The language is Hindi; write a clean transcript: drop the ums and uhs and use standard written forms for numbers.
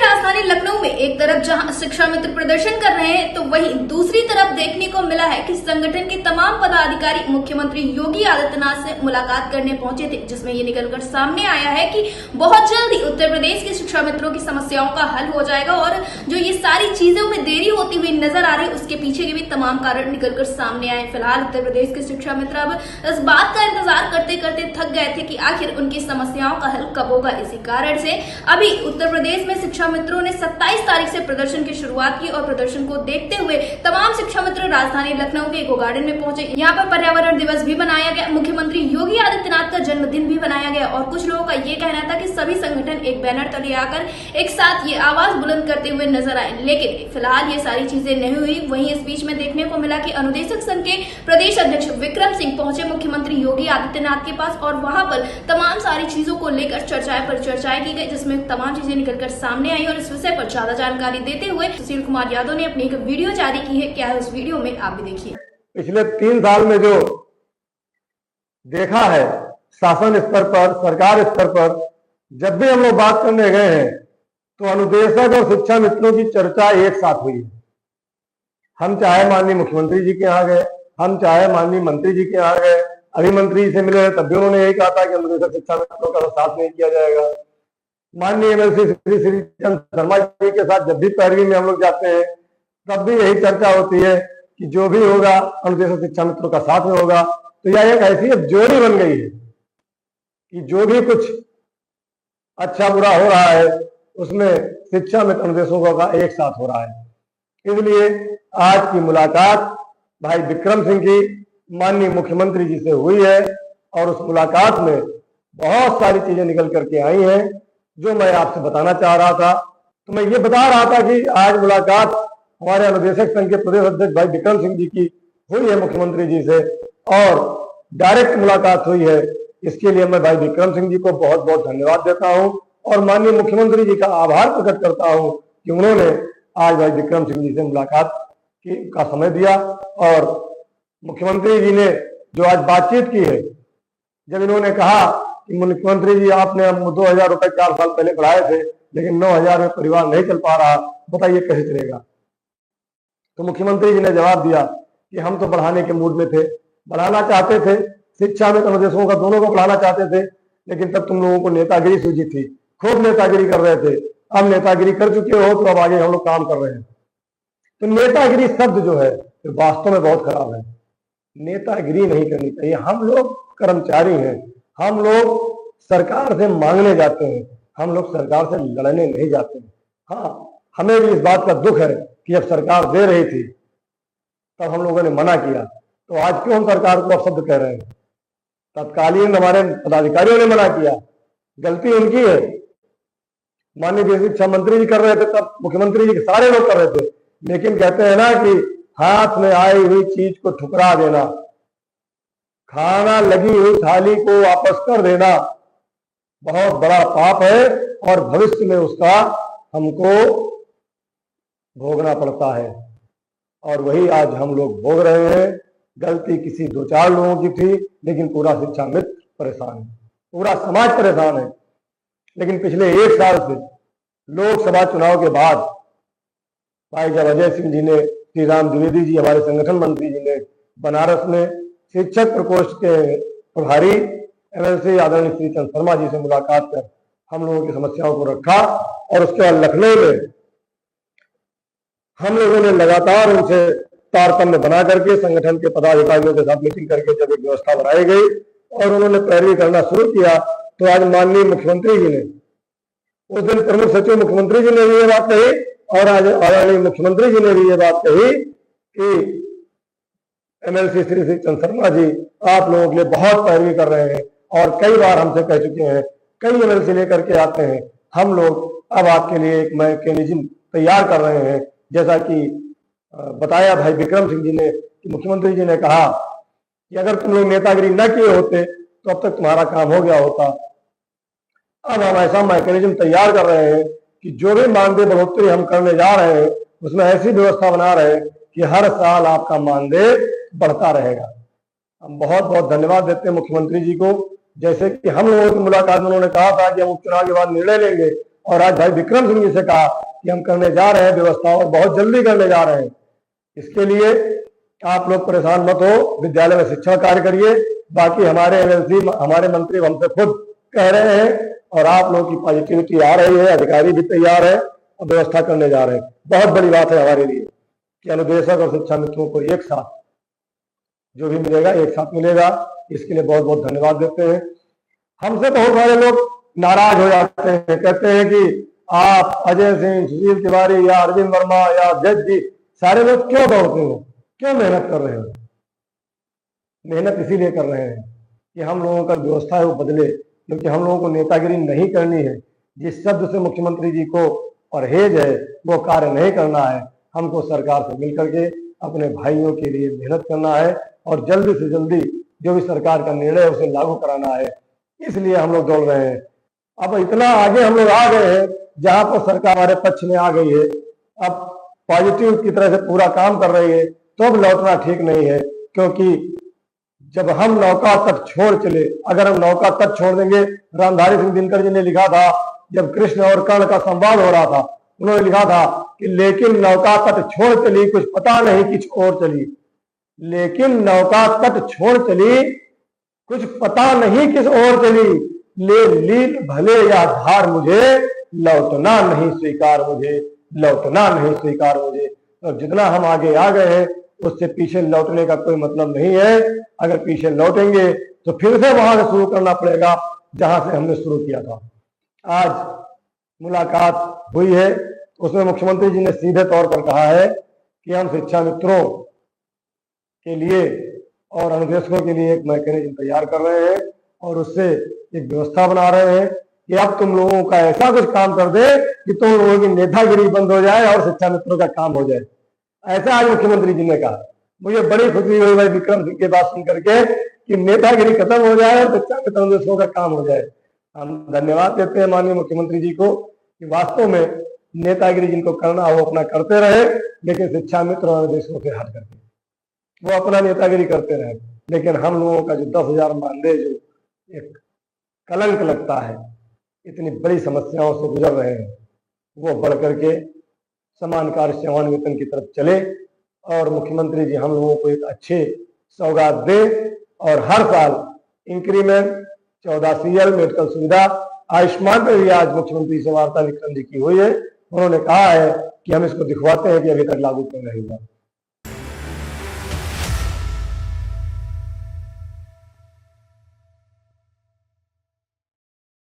राजधानी लखनऊ में एक तरफ जहां शिक्षा मित्र प्रदर्शन कर रहे हैं तो वहीं दूसरी तरफ देखने को मिला है कि संगठन के तमाम पदाधिकारी मुख्यमंत्री योगी आदित्यनाथ से मुलाकात करने पहुंचे थे, जिसमें ये निकलकर सामने आया है कि बहुत जल्दी उत्तर प्रदेश के शिक्षा मित्रों की समस्याओं का हल हो जाएगा। और जो ये सारी चीजों में देरी होती हुई नजर आ रही है उसके पीछे के भी तमाम कारण निकलकर सामने आए। फिलहाल उत्तर प्रदेश के शिक्षा मित्र अब इस बात का इंतजार करते करते थक गए थे कि आखिर उनकी समस्याओं का हल कब होगा। इसी कारण से अभी उत्तर प्रदेश में शिक्षा मित्रों ने 27 तारीख से प्रदर्शन की शुरुआत की और प्रदर्शन को देखते हुए तमाम शिक्षा मित्र राजधानी लखनऊ के इको गार्डन में पहुंचे। यहाँ पर पर्यावरण दिवस भी मनाया गया, मुख्यमंत्री योगी आदित्यनाथ का जन्मदिन भी मनाया गया और कुछ लोगों का ये कहना था कि सभी संगठन एक बैनर तले आकर एक साथ ये आवाज बुलंद करते हुए नजर आए, लेकिन फिलहाल ये सारी चीजें नहीं हुई। वहीं इस बीच में देखने को मिला कि अनुदेशक संघ के प्रदेश अध्यक्ष विक्रम सिंह पहुंचे मुख्यमंत्री योगी आदित्यनाथ के पास और वहां पर तमाम सारी चीजों को लेकर चर्चाएं पर चर्चाएं की गई, जिसमें तमाम चीजें निकलकर सामने आई। और इस विषय पर ज्यादा जानकारी देते हुए सुशील कुमार यादव ने अपनी एक वीडियो जारी की है। क्या है उस वीडियो में, आप भी देखिए। पिछले 3 साल में जो देखा है शासन स्तर पर, सरकार स्तर पर, जब भी हम लोग बात करने गए हैं तो अनुदेशक और शिक्षा मित्रों की चर्चा एक साथ हुई। हम चाहे माननीय मुख्यमंत्री जी के यहाँ गए, हम चाहे माननीय मंत्री जी के यहाँ गए, अभी मंत्री जी से मिले तब भी उन्होंने यही कहा था कि अनुदेशक शिक्षा मित्रों का साथ नहीं किया जाएगा। माननीय एमएलसी श्री श्रीचंद शर्मा जी के साथ जब भी पैरवी में हम लोग जाते हैं तब भी यही चर्चा होती है कि जो भी होगा अनुदेशक शिक्षा मित्रों का साथ में होगा। तो यह एक ऐसी जोड़ी बन गई है कि जो भी कुछ अच्छा बुरा हो रहा है उसमें शिक्षा मित्र अनुदेशकों का एक साथ हो रहा है। इसलिए आज की मुलाकात भाई विक्रम सिंह की माननीय मुख्यमंत्री जी से हुई है और उस मुलाकात में बहुत सारी चीजें निकल करके आई हैं जो मैं आपसे बताना चाह रहा था। तो मैं ये बता रहा था कि आज मुलाकात हमारे अनुदेशक संघ के प्रदेश अध्यक्ष भाई विक्रम सिंह जी की हुई है मुख्यमंत्री जी से और डायरेक्ट मुलाकात हुई है। इसके लिए मैं भाई विक्रम सिंह जी को बहुत बहुत धन्यवाद देता हूं और माननीय मुख्यमंत्री जी का आभार प्रकट करता हूं कि उन्होंने आज भाई विक्रम सिंह जी से मुलाकात का समय दिया। और मुख्यमंत्री जी ने जो आज बातचीत की है, जब इन्होंने कहा कि मुख्यमंत्री जी आपने हम 2000 रुपए 4 साल पहले बढ़ाए थे लेकिन 9000 में परिवार नहीं चल पा रहा, बताइए कैसे चलेगा। तो मुख्यमंत्री जी ने जवाब दिया कि हम तो बढ़ाने के मूड में थे, बढ़ाना चाहते थे, शिक्षा में अनुदेशकों का दोनों को बढ़ाना चाहते थे, लेकिन तब तुम लोगों को नेतागिरी सूझी थी, खूब नेतागिरी कर रहे थे। अब नेतागिरी कर चुके हो तो अब आगे हम लोग काम कर रहे हैं। तो नेतागिरी शब्द जो है तो वास्तव में बहुत खराब है। नेतागिरी नहीं करनी चाहिए। हम लोग कर्मचारी हैं, हम लोग सरकार से मांगने जाते हैं, हम लोग सरकार से लड़ने नहीं जाते हैं। हाँ, हमें भी इस बात का दुख है कि जब सरकार दे रही थी तब हम लोगों ने मना किया, तो आज क्यों हम सरकार को अपशब्द कह रहे हैं। तत्कालीन हमारे पदाधिकारियों ने मना किया, गलती उनकी है। माननीय शिक्षा मंत्री जी कर रहे थे तब मुख्यमंत्री जी सारे लोग कर रहे थे, लेकिन कहते हैं ना कि हाथ में आई हुई चीज को ठुकरा देना, खाना लगी हुई थाली को वापस कर देना बहुत बड़ा पाप है और भविष्य में उसका हमको भोगना पड़ता है। और वही आज हम लोग भोग रहे हैं। गलती किसी 2-4 लोगों की थी, लेकिन पूरा शिक्षा मित्र परेशान है, पूरा समाज परेशान है। लेकिन पिछले 1 साल से लोकसभा चुनाव के बाद भाई जब अजय सिंह जी ने, श्री राम द्विवेदी जी हमारे संगठन मंत्री जी ने बनारस में शिक्षक प्रकोष्ठ के प्रभारी एमएलसी आदरणीय श्रीचंद शर्मा जी से मुलाकात कर हम लोगों की समस्याओं को रखा और उसके बाद लखनऊ में हम लोगों ने लगातार उनसे तारतम्य बना करके संगठन के पदाधिकारियों के साथ मीटिंग करके जब एक व्यवस्था बनाई गई और उन्होंने पैरवी करना शुरू किया, तो आज माननीय मुख्यमंत्री जी ने, उस दिन प्रमुख सचिव मुख्यमंत्री जी ने भी ये बात कही और आज आदरणीय मुख्यमंत्री जी ने भी ये बात कही कि एमएलसी श्री श्रीचंद शर्मा जी आप लोगों के लिए बहुत पैरवी कर रहे हैं और कई बार हमसे कह चुके हैं, कई एमएलसी लेकर के आते हैं, हम लोग अब आपके लिए एक मैकेनिज्म तैयार कर रहे हैं। जैसा कि बताया भाई विक्रम सिंह जी ने कि मुख्यमंत्री जी ने कहा कि अगर तुम लोग नेतागिरी न किए होते तो अब तक तुम्हारा काम हो गया होता। अब हम ऐसा मैकेनिज्म तैयार कर रहे हैं कि जो भी मानदेय बढ़ोतरी हम करने जा रहे हैं उसमें ऐसी व्यवस्था बना रहे हैं कि हर साल आपका मानदेय बढ़ता रहेगा। हम बहुत बहुत धन्यवाद देते हैं मुख्यमंत्री जी को। जैसे कि हम लोगों की मुलाकात में उन्होंने कहा था कि हम उपचुनाव के बाद निर्णय लेंगे और आज भाई विक्रम सिंह जी से कहा कि हम करने जा रहे हैं व्यवस्था और बहुत जल्दी करने जा रहे हैं। इसके लिए आप लोग परेशान मत हो, विद्यालय में शिक्षण कार्य करिए। बाकी हमारे एमएलसी हमारे मंत्री हमसे खुद कह रहे हैं और आप लोगों की पॉजिटिविटी आ रही है, अधिकारी भी तैयार है और व्यवस्था करने जा रहे हैं। बहुत बड़ी बात है हमारे लिए कि अनुदेशक और शिक्षा मित्रों को एक साथ जो भी मिलेगा एक साथ मिलेगा। इसके लिए बहुत बहुत धन्यवाद देते हैं। हमसे बहुत सारे लोग नाराज हो जाते हैं, कहते हैं कि आप अजय सिंह, सुशील तिवारी या अरविंद वर्मा या जज जी सारे लोग क्यों दौड़ते हो, क्यों मेहनत कर रहे हो? मेहनत इसीलिए कर रहे हैं कि हम लोगों का व्यवस्था है वो बदले, क्योंकि हम लोगों को नेतागिरी नहीं करनी है। जिस शब्द से मुख्यमंत्री जी को परहेज है वो कार्य नहीं करना है। हमको सरकार से मिलकर के अपने भाइयों के लिए मेहनत करना है और जल्दी से जल्दी जो भी सरकार का निर्णय है उसे लागू कराना है। इसलिए हम लोग दौड़ रहे हैं। अब इतना आगे हम लोग आ गए हैं जहां पर सरकार हमारे पक्ष में आ गई है, अब पॉजिटिव की तरह से पूरा काम कर रही है, तो अब लौटना ठीक नहीं है। क्योंकि जब हम नौका तट छोड़ चले, अगर हम नौका तट छोड़ देंगे, रामधारी सिंह दिनकर जी ने लिखा था जब कृष्ण और कर्ण का संवाद हो रहा था, उन्होंने लिखा था कि लेकिन नौका तट छोड़ चली कुछ पता नहीं किछ और चली। लेकिन नौका तट छोड़ चली कुछ पता नहीं किस और चली, ले लील भले या धार मुझे लौटना नहीं स्वीकार, मुझे लौटना नहीं स्वीकार मुझे। और जितना हम आगे आ गए हैं उससे पीछे लौटने का कोई मतलब नहीं है। अगर पीछे लौटेंगे तो फिर से वहां से शुरू करना पड़ेगा जहां से हमने शुरू किया था। आज मुलाकात हुई है, उसमें मुख्यमंत्री जी ने सीधे तौर पर कहा है कि हम शिक्षा मित्रों के लिए और अनुदेशकों के लिए एक मैकेनिज्म तैयार कर रहे हैं और उससे एक व्यवस्था बना रहे हैं कि अब तुम लोगों का ऐसा कुछ काम कर दे कि तुम लोगों की नेतागिरी बंद हो जाए और शिक्षा मित्रों का काम हो जाए। ऐसा आज मुख्यमंत्री जी ने कहा। मुझे बड़ी खुशी हुई भाई विक्रम सिंह की बात सुन करके कि नेतागिरी खत्म हो जाए और शिक्षा मित्र अनुदेशकों का काम हो जाए। हम धन्यवाद देते हैं माननीय मुख्यमंत्री जी को कि वास्तव में नेतागिरी जिनको करना हो अपना करते रहे, लेकिन शिक्षा मित्र और अनुदेशकों से हट करके वो अपना नेतागिरी करते रहे। लेकिन हम लोगों का जो 10,000 मानदेय जो एक कलंक लगता है, इतनी बड़ी समस्याओं से गुजर रहे हैं, वो बढ़ करके समान कार्य समान वेतन की तरफ चले और मुख्यमंत्री जी हम लोगों को एक अच्छे सौगात दे और हर साल इंक्रीमेंट 14 CL मेडिकल सुविधा आयुष्मान पर भी आज मुख्यमंत्री से वार्ता विक्रम जी की हुई है। उन्होंने कहा है कि हम इसको दिखवाते हैं कि अभी तक लागू क्यों नहीं हुआ।